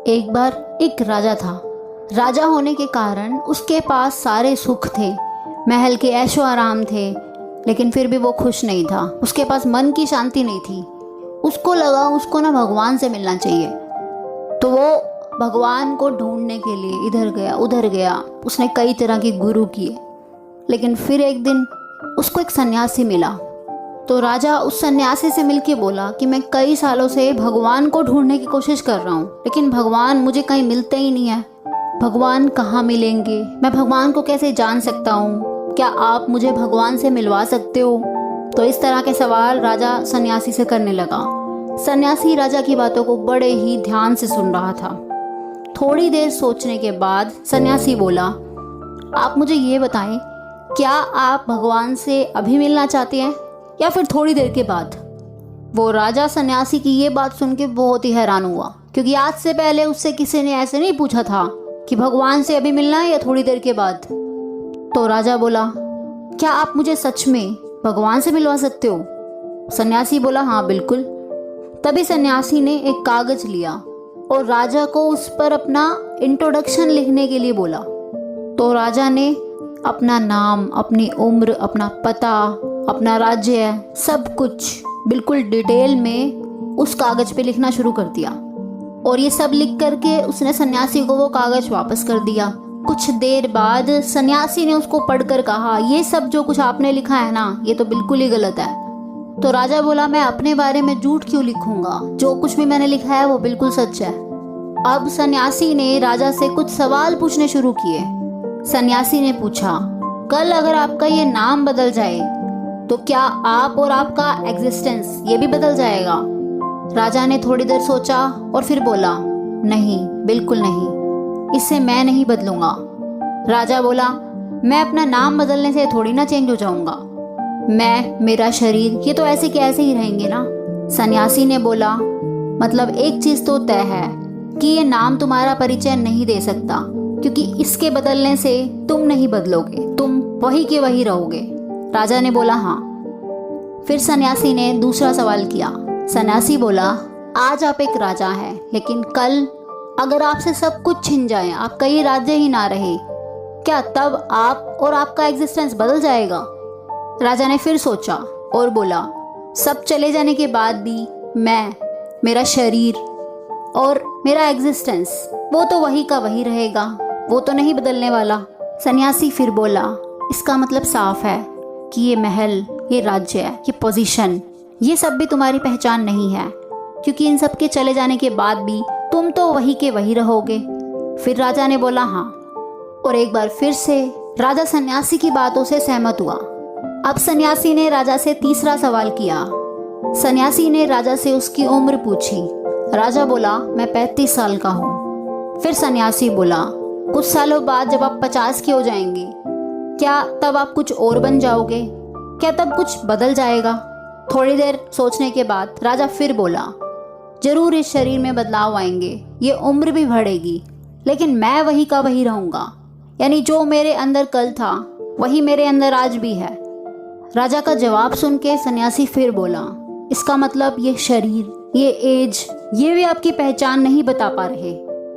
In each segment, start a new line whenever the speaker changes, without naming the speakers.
एक बार एक राजा था। राजा होने के कारण उसके पास सारे सुख थे, महल के ऐशो आराम थे, लेकिन फिर भी वो खुश नहीं था। उसके पास मन की शांति नहीं थी। उसको लगा उसको ना भगवान से मिलना चाहिए, तो वो भगवान को ढूंढने के लिए इधर गया उधर गया। उसने कई तरह के गुरु किए, लेकिन फिर एक दिन उसको एक सन्यासी मिला। तो राजा उस सन्यासी से मिलके बोला कि मैं कई सालों से भगवान को ढूंढने की कोशिश कर रहा हूँ, लेकिन भगवान मुझे कहीं मिलते ही नहीं है। भगवान कहाँ मिलेंगे? मैं भगवान को कैसे जान सकता हूँ? क्या आप मुझे भगवान से मिलवा सकते हो? तो इस तरह के सवाल राजा सन्यासी से करने लगा। सन्यासी राजा की बातों को बड़े ही ध्यान से सुन रहा था। थोड़ी देर सोचने के बाद सन्यासी बोला, आप मुझे ये बताएं, क्या आप भगवान से अभी मिलना चाहते हैं या फिर थोड़ी देर के बाद? वो राजा सन्यासी की ये बात सुन के बहुत ही हैरान हुआ, क्योंकि आज से पहले उससे किसी ने ऐसे नहीं पूछा था कि भगवान से अभी मिलना है या थोड़ी देर के बाद। तो राजा बोला, क्या आप मुझे सच में भगवान से मिलवा सकते हो? सन्यासी बोला, हाँ बिल्कुल। तभी सन्यासी ने एक कागज लिया और राजा को उस पर अपना इंट्रोडक्शन लिखने के लिए बोला। तो राजा ने अपना नाम, अपनी उम्र, अपना पता, अपना राज्य, सब कुछ बिल्कुल डिटेल में उस कागज पे लिखना शुरू कर दिया। और ये सब लिख करके उसने सन्यासी को वो कागज वापस कर दिया। कुछ देर बाद सन्यासी ने उसको पढ़कर कहा, ये सब जो कुछ आपने लिखा है ना, ये तो बिल्कुल ही गलत है। तो राजा बोला, मैं अपने बारे में झूठ क्यों लिखूंगा? जो कुछ भी मैंने लिखा है वो बिल्कुल सच है। अब सन्यासी ने राजा से कुछ सवाल पूछने शुरू किए। सन्यासी ने पूछा, कल अगर आपका ये नाम बदल जाए तो क्या आप और आपका एग्जिस्टेंस ये भी बदल जाएगा? राजा ने थोड़ी देर सोचा और फिर बोला, नहीं, बिल्कुल नहीं, इससे मैं नहीं बदलूंगा। राजा बोला, मैं अपना नाम बदलने से थोड़ी ना चेंज हो जाऊंगा। मैं, मेरा शरीर, ये तो ऐसे के ऐसे ही रहेंगे ना। सन्यासी ने बोला, मतलब एक चीज तो तय है कि ये नाम तुम्हारा परिचय नहीं दे सकता, क्योंकि इसके बदलने से तुम नहीं बदलोगे, तुम वही के वही रहोगे। राजा ने बोला, हाँ। फिर सन्यासी ने दूसरा सवाल किया। सन्यासी बोला, आज आप एक राजा हैं, लेकिन कल अगर आपसे सब कुछ छिन जाए, आपका ये राज्य ही ना रहे, क्या तब आप और आपका एग्जिस्टेंस बदल जाएगा? राजा ने फिर सोचा और बोला, सब चले जाने के बाद भी मैं, मेरा शरीर और मेरा एग्जिस्टेंस, वो तो वही का वही रहेगा, वो तो नहीं बदलने वाला। सन्यासी फिर बोला, इसका मतलब साफ है कि ये महल, ये राज्य, ये पोजीशन, ये सब भी तुम्हारी पहचान नहीं है, क्योंकि इन सब के चले जाने के बाद भी तुम तो वही के वही रहोगे। फिर राजा ने बोला, हाँ। और एक बार फिर से राजा सन्यासी की बातों से सहमत हुआ। अब सन्यासी ने राजा से तीसरा सवाल किया। सन्यासी ने राजा से उसकी उम्र पूछी। राजा बोला, मैं 35 साल का हूँ। फिर सन्यासी बोला, कुछ सालों बाद जब आप 50 के हो जाएंगे, क्या तब आप कुछ और बन जाओगे? क्या तब कुछ बदल जाएगा? थोड़ी देर सोचने के बाद राजा फिर बोला, जरूर इस शरीर में बदलाव आएंगे, ये उम्र भी बढ़ेगी, लेकिन मैं वही का वही रहूंगा। यानी जो मेरे अंदर कल था वही मेरे अंदर आज भी है। राजा का जवाब सुन के सन्यासी फिर बोला, इसका मतलब ये शरीर, ये एज, ये भी आपकी पहचान नहीं बता पा रहे।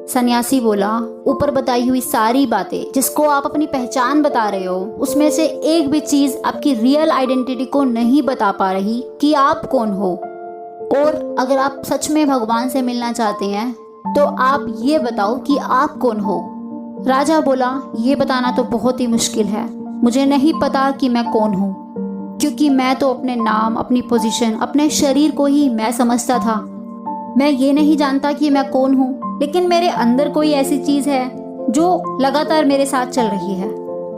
सन्यासी बोला, ऊपर बताई हुई सारी बातें जिसको आप अपनी पहचान बता रहे हो, उसमें से एक भी चीज आपकी रियल आइडेंटिटी को नहीं बता पा रही कि आप कौन हो। और अगर आप सच में भगवान से मिलना चाहते हैं तो आप ये बताओ कि आप कौन हो। राजा बोला, ये बताना तो बहुत ही मुश्किल है, मुझे नहीं पता कि मैं कौन हूँ, क्योंकि मैं तो अपने नाम, अपनी पोजीशन, अपने शरीर को ही मैं समझता था। मैं ये नहीं जानता कि मैं कौन हूँ, लेकिन मेरे अंदर कोई ऐसी चीज है जो लगातार मेरे साथ चल रही है।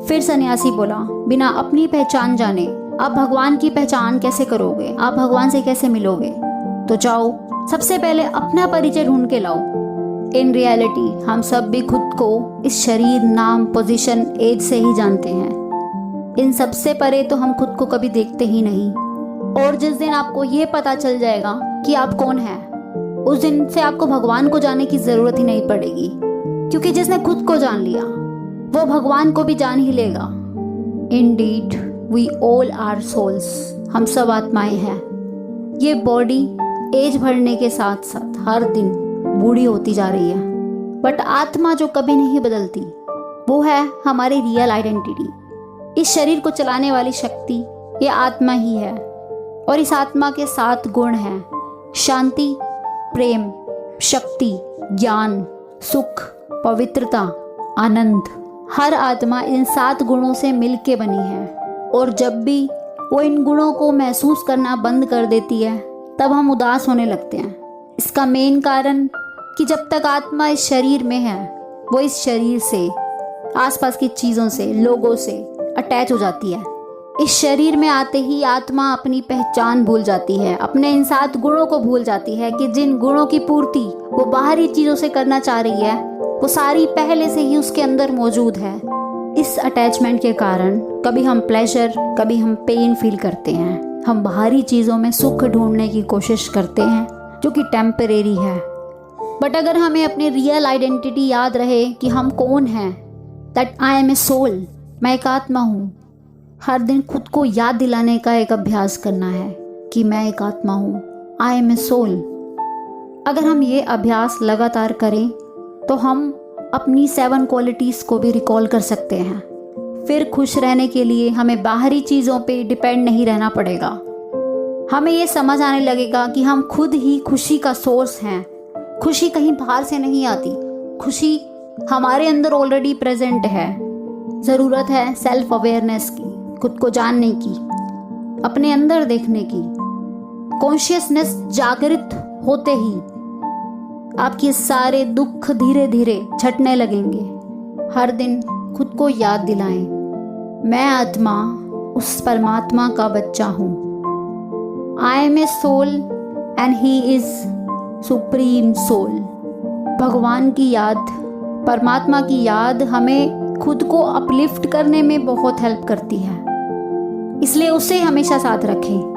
फिर सन्यासी बोला, बिना अपनी पहचान जाने आप भगवान की पहचान कैसे करोगे? आप भगवान से कैसे मिलोगे? तो जाओ, सबसे पहले अपना परिचय ढूंढ के लाओ। इन रियलिटी हम सब भी खुद को इस शरीर, नाम, पोजीशन, एज से ही जानते हैं। इन सबसे परे तो हम खुद को कभी देखते ही नहीं। और जिस दिन आपको ये पता चल जाएगा कि आप कौन हैं, उस दिन से आपको भगवान को जानने की जरूरत ही नहीं पड़ेगी, क्योंकि जिसने खुद को जान लिया वो भगवान को भी जान ही लेगा। Indeed we all are souls, हम सब आत्माएं हैं। ये बॉडी एज बढ़ने के साथ साथ हर दिन बूढ़ी होती जा रही है। बट आत्मा जो कभी नहीं बदलती वो है हमारी रियल आइडेंटिटी। इस शरीर को चलाने वाली शक्ति ये आत्मा ही है और इस आत्मा के 7 गुण हैं: शांति, प्रेम, शक्ति, ज्ञान, सुख, पवित्रता, आनंद। हर आत्मा इन 7 गुणों से मिलके बनी है और जब भी वो इन गुणों को महसूस करना बंद कर देती है तब हम उदास होने लगते हैं। इसका मेन कारण कि जब तक आत्मा इस शरीर में है वो इस शरीर से, आसपास की चीज़ों से, लोगों से अटैच हो जाती है। इस शरीर में आते ही आत्मा अपनी पहचान भूल जाती है, अपने इन 7 गुणों को भूल जाती है कि जिन गुणों की पूर्ति वो बाहरी चीज़ों से करना चाह रही है वो सारी पहले से ही उसके अंदर मौजूद है। इस अटैचमेंट के कारण कभी हम प्लेजर, कभी हम पेन फील करते हैं। हम बाहरी चीज़ों में सुख ढूंढने की कोशिश करते हैं जो कि टेम्परेरी है। बट अगर हमें अपनी रियल आइडेंटिटी याद रहे कि हम कौन हैं, that I am a soul, मैं एक आत्मा हूँ, हर दिन खुद को याद दिलाने का एक अभ्यास करना है कि मैं एक आत्मा हूँ, आई एम ए सोल। अगर हम ये अभ्यास लगातार करें तो हम अपनी 7 क्वालिटीज़ को भी रिकॉल कर सकते हैं। फिर खुश रहने के लिए हमें बाहरी चीज़ों पे डिपेंड नहीं रहना पड़ेगा। हमें ये समझ आने लगेगा कि हम खुद ही खुशी का सोर्स हैं। खुशी कहीं बाहर से नहीं आती, खुशी हमारे अंदर ऑलरेडी प्रेजेंट है। ज़रूरत है सेल्फ अवेयरनेस की, खुद को जानने की, अपने अंदर देखने की। कॉन्शियसनेस जागृत होते ही आपके सारे दुख धीरे धीरे छटने लगेंगे। हर दिन खुद को याद दिलाएं, मैं आत्मा उस परमात्मा का बच्चा हूँ। I am a soul and he is supreme soul. भगवान की याद, परमात्मा की याद हमें खुद को अपलिफ्ट करने में बहुत हेल्प करती है, इसलिए उसे हमेशा साथ रखें।